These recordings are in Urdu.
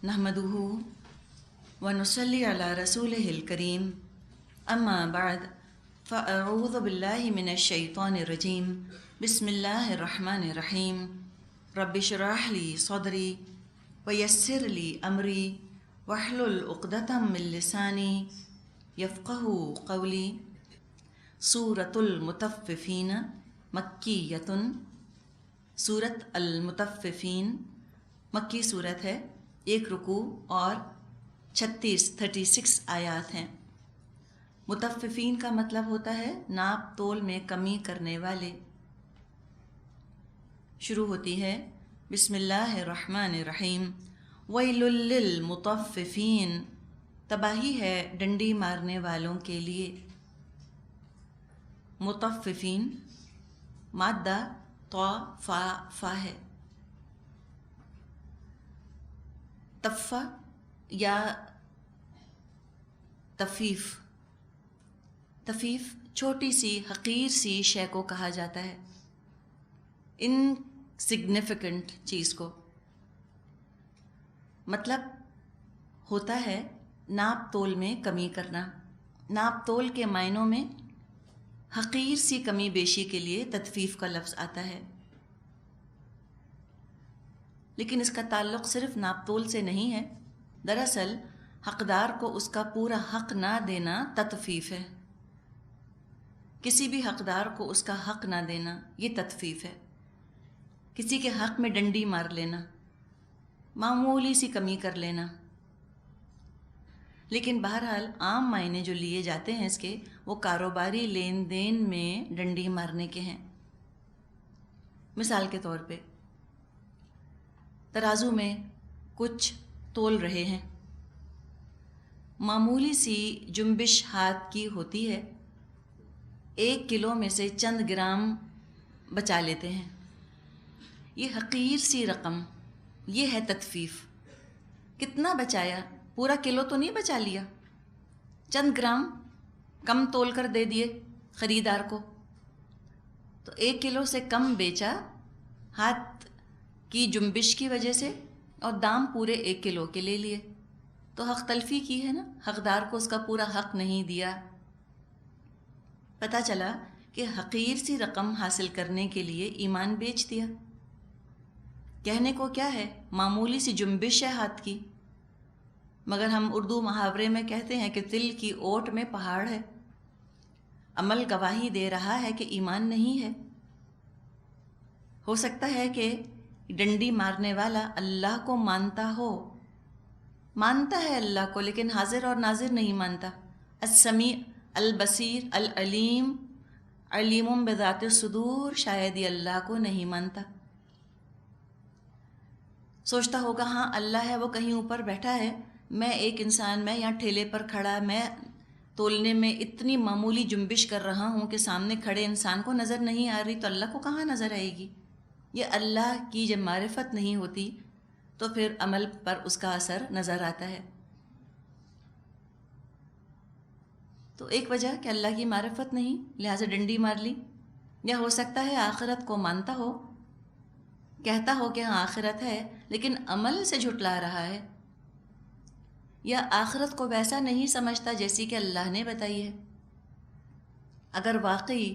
نحمدہ ونصلی علی رسولہ الکریم اما بعد فاعوذ باللہ من الشیطان الرجیم بسم اللہ الرحمن الرحیم رب اشرح لی صدری ویسر لی امری واحلل عقدۃ من لسانی یفقہوا قولی۔ سورۃ المطففین مکیۃ، سورۃ المطففین مکی صورت ہے، 1 رکوع اور 36 آیات ہیں۔ مطففین کا مطلب ہوتا ہے ناپ تول میں کمی کرنے والے۔ شروع ہوتی ہے بسم اللہ الرحمن الرحیم۔ ویل للمطففین، تباہی ہے ڈنڈی مارنے والوں کے لیے۔ مطففین مادہ فا ہے۔ تفہ یا تفیف چھوٹی سی حقیر سی شے کو کہا جاتا ہے، انسگنیفیکنٹ چیز کو۔ مطلب ہوتا ہے ناپ تول میں کمی کرنا۔ ناپ تول کے معنوں میں حقیر سی کمی بیشی کے لیے تطفیف کا لفظ آتا ہے، لیکن اس کا تعلق صرف ناپ تول سے نہیں ہے۔ دراصل حقدار کو اس کا پورا حق نہ دینا تطفیف ہے۔ کسی بھی حقدار کو اس کا حق نہ دینا یہ تطفیف ہے۔ کسی کے حق میں ڈنڈی مار لینا، معمولی سی کمی کر لینا۔ لیکن بہرحال عام معنی جو لیے جاتے ہیں اس کے، وہ کاروباری لین دین میں ڈنڈی مارنے کے ہیں۔ مثال کے طور پہ ترازو میں کچھ تول رہے ہیں، معمولی سی جنبش ہاتھ کی ہوتی ہے، 1 کلو میں سے چند گرام بچا لیتے ہیں۔ یہ حقیر سی رقم، یہ ہے تطفیف۔ کتنا بچایا؟ پورا کلو تو نہیں بچا لیا، چند گرام کم تول کر دے دیے خریدار کو، تو 1 کلو سے کم بیچا ہاتھ کی جنبش کی وجہ سے، اور دام پورے 1 کلو کے لے لیے، تو حق تلفی کی ہے نا، حقدار کو اس کا پورا حق نہیں دیا۔ پتہ چلا کہ حقیر سی رقم حاصل کرنے کے لیے ایمان بیچ دیا۔ کہنے کو کیا ہے، معمولی سی جنبش ہے ہاتھ کی، مگر ہم اردو محاورے میں کہتے ہیں کہ تل کی اوٹ میں پہاڑ ہے۔ عمل گواہی دے رہا ہے کہ ایمان نہیں ہے۔ ہو سکتا ہے کہ ڈنڈی مارنے والا اللہ کو مانتا ہو، مانتا ہے اللہ کو، لیکن حاضر اور ناظر نہیں مانتا۔ السمیع البصیر العلیم، علیم بذات الصدور، شاید یہ اللہ کو نہیں مانتا۔ سوچتا ہوگا ہاں اللہ ہے، وہ کہیں اوپر بیٹھا ہے، میں ایک انسان، میں یہاں ٹھیلے پر کھڑا، میں تولنے میں اتنی معمولی جنبش کر رہا ہوں کہ سامنے کھڑے انسان کو نظر نہیں آ رہی، تو اللہ کو کہاں نظر آئے گی؟ یہ اللہ کی جب معرفت نہیں ہوتی تو پھر عمل پر اس کا اثر نظر آتا ہے۔ تو ایک وجہ کہ اللہ کی معرفت نہیں، لہٰذا ڈنڈی مار لی۔ یا ہو سکتا ہے آخرت کو مانتا ہو، کہتا ہو کہ ہاں آخرت ہے، لیکن عمل سے جھٹلا رہا ہے، یا آخرت کو ویسا نہیں سمجھتا جیسی کہ اللہ نے بتائی ہے۔ اگر واقعی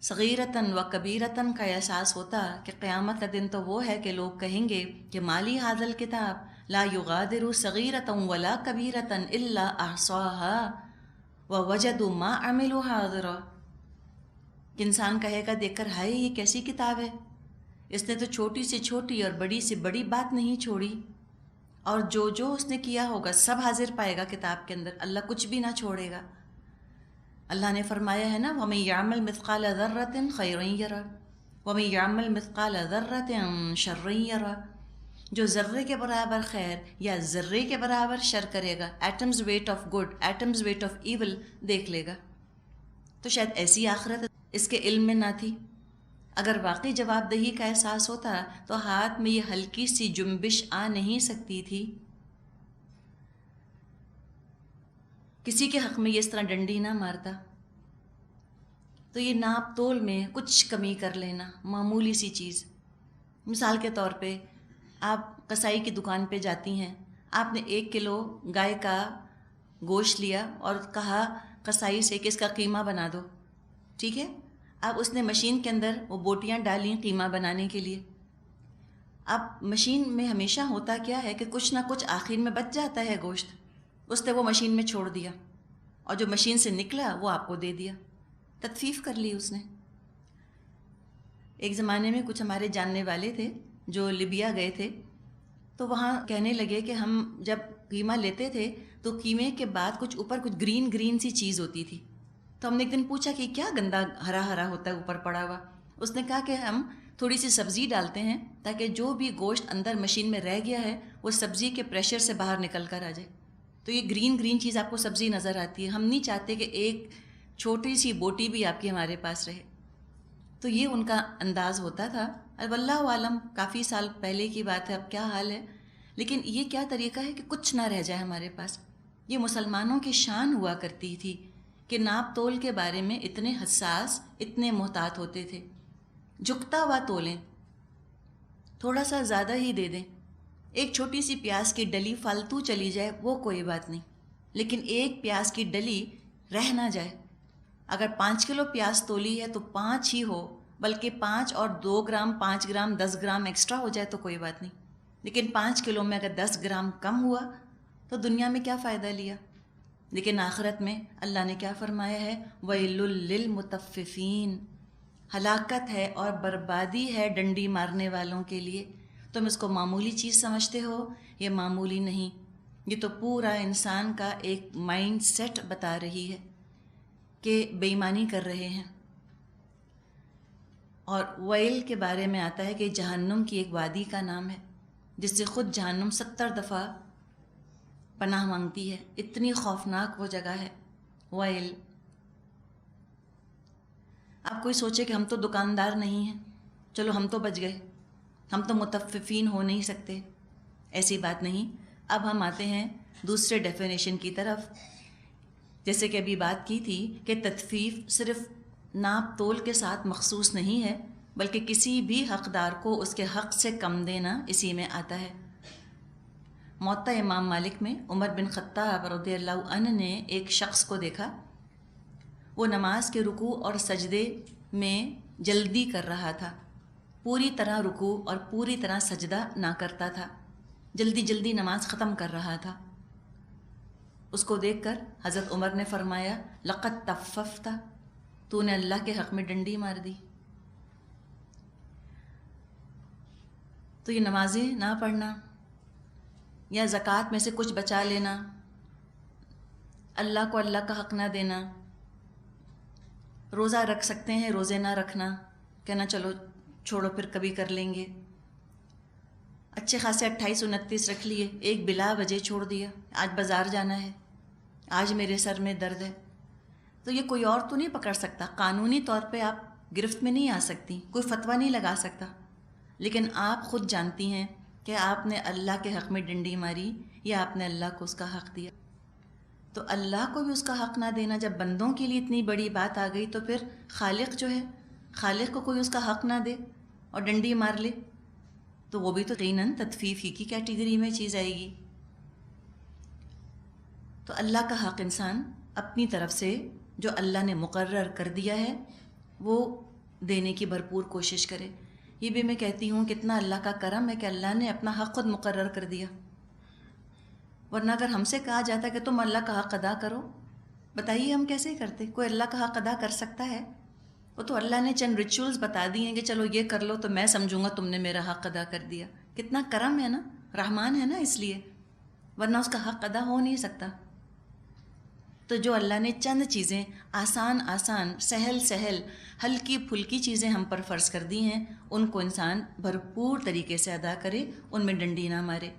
صغیرتاً و کبیرتاً کا احساس ہوتا کہ قیامت کا دن تو وہ ہے کہ لوگ کہیں گے کہ مالی ھذا الکتاب لا یغادر صغیرۃ ولا کبیرۃ الا احصاها ووجدوا ما عملوا حاضرا، کہ انسان کہے گا دیکھ کر، ہائے یہ کیسی کتاب ہے، اس نے تو چھوٹی سے چھوٹی اور بڑی سے بڑی بات نہیں چھوڑی، اور جو اس نے کیا ہوگا سب حاضر پائے گا کتاب کے اندر، اللہ کچھ بھی نہ چھوڑے گا۔ اللہ نے فرمایا ہے نا، وَمَن يَعْمَلْ مِثْقَالَ ذَرَّةٍ خَيْرًا يَرَهُ وَمَن يَعْمَلْ مِثْقَالَ ذَرَّةٍ شَرًّا يَرَهُ، جو ذرے کے برابر خیر یا ذرے کے برابر شر کرے گا، atoms weight of good, atoms weight of evil دیکھ لے گا۔ تو شاید ایسی آخرت اس کے علم میں نہ تھی۔ اگر واقعی جواب دہی کا احساس ہوتا تو ہاتھ میں یہ ہلکی سی جنبش آ نہیں سکتی تھی۔ کسی کے حق میں یہ اس طرح ڈنڈی نہ مارتا۔ تو یہ ناپ تول میں کچھ کمی کر لینا، معمولی سی چیز۔ مثال کے طور پہ آپ قصائی کی دکان پہ جاتی ہیں، آپ نے 1 کلو گائے کا گوشت لیا اور کہا قصائی سے کہ اس کا قیمہ بنا دو، ٹھیک ہے؟ اب اس نے مشین کے اندر وہ بوٹیاں ڈالیں قیمہ بنانے کے لیے. اب مشین میں ہمیشہ ہوتا کیا ہے کہ کچھ نہ کچھ آخر میں بچ جاتا ہے گوشت، اس نے وہ مشین میں چھوڑ دیا اور جو مشین سے نکلا وہ آپ کو دے دیا، تطفیف کر لی اس نے. ایک زمانے میں کچھ ہمارے جاننے والے تھے جو لیبیا گئے تھے، تو وہاں کہنے لگے کہ ہم جب قیمہ لیتے تھے تو قیمے کے بعد کچھ اوپر کچھ گرین گرین سی چیز ہوتی تھی. تو ہم نے ایک دن پوچھا کہ کیا گندا ہرا ہرا ہوتا ہے اوپر پڑا ہوا؟ اس نے کہا کہ ہم تھوڑی سی سبزی ڈالتے ہیں تاکہ جو بھی گوشت اندر مشین میں رہ گیا ہے وہ سبزی کے پریشر سے باہر نکل کر آ جائے. تو یہ گرین گرین چیز آپ کو سبزی نظر آتی ہے، ہم نہیں چاہتے کہ ایک چھوٹی سی بوٹی بھی آپ کی ہمارے پاس رہے. تو یہ ان کا انداز ہوتا تھا. اب اللہ عالم کافی سال پہلے کی بات ہے، اب کیا حال ہے، لیکن یہ کیا طریقہ ہے کہ کچھ نہ رہ جائے ہمارے پاس. یہ مسلمانوں کی شان ہوا کرتی تھی کہ ناپ تول کے بارے میں اتنے حساس، اتنے محتاط ہوتے تھے. جھکتا ہوا تولیں، تھوڑا سا زیادہ ہی دے دیں. ایک چھوٹی سی پیاز کی ڈلی فالتو چلی جائے وہ کوئی بات نہیں، لیکن ایک پیاز کی ڈلی رہ نہ جائے. اگر 5 کلو پیاز تولی ہے تو 5 ہی ہو، بلکہ 5 اور 2 گرام 5 گرام 10 گرام ایکسٹرا ہو جائے تو کوئی بات نہیں، لیکن 5 کلو میں اگر 10 گرام کم ہوا تو دنیا میں کیا فائدہ لیا. لیکن آخرت میں اللہ نے کیا فرمایا ہے؟ وَيْلٌ لِّلْمُطَفِّفِينَ، ہلاکت ہے اور بربادی ہے ڈنڈی مارنے والوں کے لیے. تم اس کو معمولی چیز سمجھتے ہو، یہ معمولی نہیں، یہ تو پورا انسان کا ایک مائنڈ سیٹ بتا رہی ہے کہ بے ایمانی کر رہے ہیں. اور ویل کے بارے میں آتا ہے کہ جہنم کی ایک وادی کا نام ہے جس سے خود جہنم 70 دفعہ پناہ مانگتی ہے. اتنی خوفناک وہ جگہ ہے ویل. آپ کوئی سوچے کہ ہم تو دکاندار نہیں ہیں، چلو ہم تو بچ گئے، ہم تو متففین ہو نہیں سکتے. ایسی بات نہیں. اب ہم آتے ہیں دوسرے ڈیفینیشن کی طرف. جیسے کہ ابھی بات کی تھی کہ تطفیف صرف ناپ تول کے ساتھ مخصوص نہیں ہے، بلکہ کسی بھی حقدار کو اس کے حق سے کم دینا اسی میں آتا ہے. موطا امام مالک میں عمر بن خطاب رضی اللہ عنہ نے ایک شخص کو دیکھا، وہ نماز کے رکوع اور سجدے میں جلدی کر رہا تھا، پوری طرح رکوع اور پوری طرح سجدہ نہ کرتا تھا، جلدی جلدی نماز ختم کر رہا تھا. اس کو دیکھ کر حضرت عمر نے فرمایا لقد تففت، تو نے اللہ کے حق میں ڈنڈی مار دی. تو یہ نمازیں نہ پڑھنا یا زکوٰۃ میں سے کچھ بچا لینا، اللہ کو اللہ کا حق نہ دینا، روزہ رکھ سکتے ہیں روزے نہ رکھنا، کہنا چلو چھوڑو پھر کبھی کر لیں گے. اچھے خاصے 28 29 رکھ لیے، ایک بلا وجہ چھوڑ دیا، آج بازار جانا ہے، آج میرے سر میں درد ہے. تو یہ کوئی اور تو نہیں پکڑ سکتا، قانونی طور پہ آپ گرفت میں نہیں آ سکتی، کوئی فتویٰ نہیں لگا سکتا، لیکن آپ خود جانتی ہیں کہ آپ نے اللہ کے حق میں ڈنڈی ماری یا آپ نے اللہ کو اس کا حق دیا. تو اللہ کو بھی اس کا حق نہ دینا جب بندوں کے لیے اتنی بڑی بات آ گئی، تو پھر خالق جو ہے، خالق کو کوئی اس کا حق نہ دے اور ڈنڈی مار لے تو وہ بھی تو یقیناً تطفیف ہی کی کیٹیگری میں چیز آئے گی. تو اللہ کا حق انسان اپنی طرف سے جو اللہ نے مقرر کر دیا ہے وہ دینے کی بھرپور کوشش کرے. یہ بھی میں کہتی ہوں کتنا اللہ کا کرم ہے کہ اللہ نے اپنا حق خود مقرر کر دیا، ورنہ اگر ہم سے کہا جاتا کہ تم اللہ کا حق ادا کرو، بتائیے ہم کیسے کرتے؟ کوئی اللہ کا حق ادا کر سکتا ہے؟ وہ تو اللہ نے چند ریچولز بتا دی ہیں کہ چلو یہ کر لو تو میں سمجھوں گا تم نے میرا حق ادا کر دیا. کتنا کرم ہے نا، رحمان ہے نا، اس لیے، ورنہ اس کا حق ادا ہو نہیں سکتا. تو جو اللہ نے چند چیزیں آسان آسان، سہل سہل، ہلکی پھلکی چیزیں ہم پر فرض کر دی ہیں، ان کو انسان بھرپور طریقے سے ادا کرے، ان میں ڈنڈی نہ مارے.